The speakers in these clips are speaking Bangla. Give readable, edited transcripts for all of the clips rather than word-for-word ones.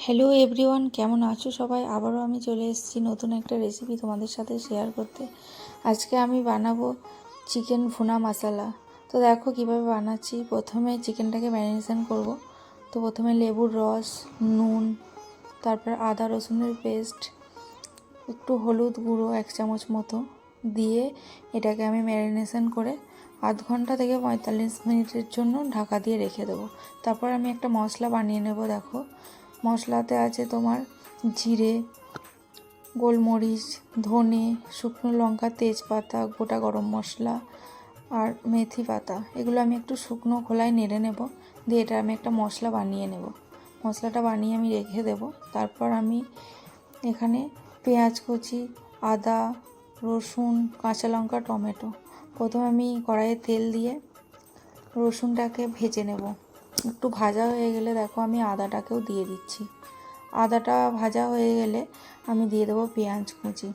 হ্যালো এভরিওয়ান, কেমন আছো সবাই? আবারও আমি চলে এসেছি নতুন একটা রেসিপি তোমাদের সাথে শেয়ার করতে। আজকে আমি বানাবো চিকেন ভুনা মশলা। তো দেখো কিভাবে বানাচ্ছি। প্রথমে চিকেনটাকে ম্যারিনেশন করব। তো প্রথমে লেবুর রস, নুন, তারপর আদা রসুনের পেস্ট, একটু হলুদ গুঁড়ো 1 চামচ মতো দিয়ে এটাকে আমি ম্যারিনেশন করে আধ ঘন্টা থেকে 45 মিনিটের জন্য ঢাকা দিয়ে রেখে দেবো। তারপর আমি একটা মশলা বানিয়ে নেব। দেখো মশলাতে আছে তোমার জিরে, গোলমরিচ, ধনে, শুকনো লঙ্কা, তেজপাতা, গোটা গরম মশলা আর মেথি পাতা। এগুলো আমি একটু শুকনো খোলায় নেড়ে নেব, দিয়ে এটা আমি একটা মশলা বানিয়ে নেব। মশলাটা বানিয়ে আমি রেখে দেব। তারপর আমি এখানে পেঁয়াজ কুচি, আদা, রসুন, কাঁচা লঙ্কা, টমেটো। প্রথমে আমি কড়াইয়ে তেল দিয়ে রসুনটাকে ভেজে নেব। একটু ভাজা হয়ে গেলে দেখো আমি আদাটাকেও দিয়ে দিচ্ছি। আদাটা ভাজা হয়ে গেলে আমি দিয়ে দেবো পেঁয়াজ কুচি।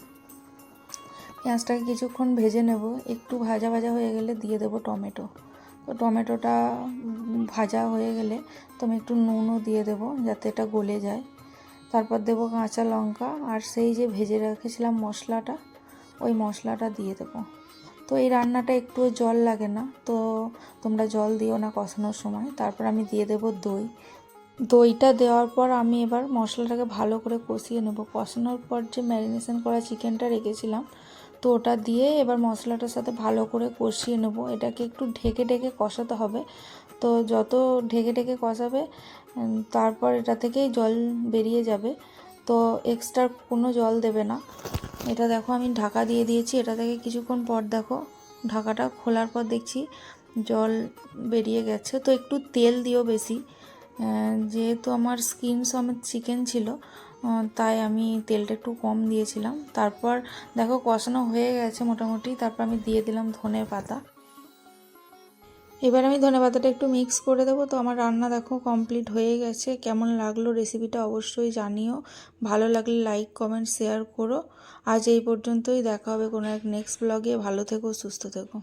পেঁয়াজটাকে কিছুক্ষণ ভেজে নেব। একটু ভাজা ভাজা হয়ে গেলে দিয়ে দেবো টমেটো। তো টমেটোটা ভাজা হয়ে গেলে তো আমি একটু নুনও দিয়ে দেবো যাতে এটা গলে যায়। তারপর দেবো কাঁচা লঙ্কা আর সেই যে ভেজে রেখেছিলাম মশলাটা, ওই মশলাটা দিয়ে দেবো। তো এই রান্নাটা একটুও জল লাগে না, তো তোমরা জল দিও না কষানোর সময়। তারপর আমি দিয়ে দেবো দই। দইটা দেওয়ার পর আমি এবার মশলাটাকে ভালো করে কষিয়ে নেব। কষানোর পর যে ম্যারিনেশন করা চিকেনটা রেখেছিলাম, তো ওটা দিয়ে এবার মশলাটার সাথে ভালো করে কষিয়ে নেব। এটাকে একটু ঢেকে ঢেকে কষাতে হবে। তো যত ঢেকে ঢেকে কষাবে তারপর এটা থেকেই জল বেরিয়ে যাবে। তো এক্সট্রা কোনো জল দেবে না। এটা দেখো আমি ঢাকা দিয়ে দিয়েছি। এটা থেকে কিছুক্ষণ পর দেখো ঢাকাটা খোলার পর দেখছি জল বেরিয়ে গেছে। তো একটু তেল দিও বেশি, যেহেতু আমার স্কিন সমেত চিকেন ছিল, তাই আমি তেলটা একটু কম দিয়েছিলাম। তারপর দেখো কষানো হয়ে গেছে মোটামুটি। তারপর আমি দিয়ে দিলাম ধনে পাতা। এবার আমি ধনে পাতাটা একটু মিক্স করে দেবো। তো আমার রান্না দেখো কমপ্লিট হয়ে গেছে। কেমন লাগলো রেসিপিটা অবশ্যই জানিও। ভালো লাগলে লাইক, কমেন্ট, শেয়ার করো। আজ এই পর্যন্তই। দেখা হবে কোনো এক নেক্সট ব্লগে। ভালো থেকো, সুস্থ থেকো।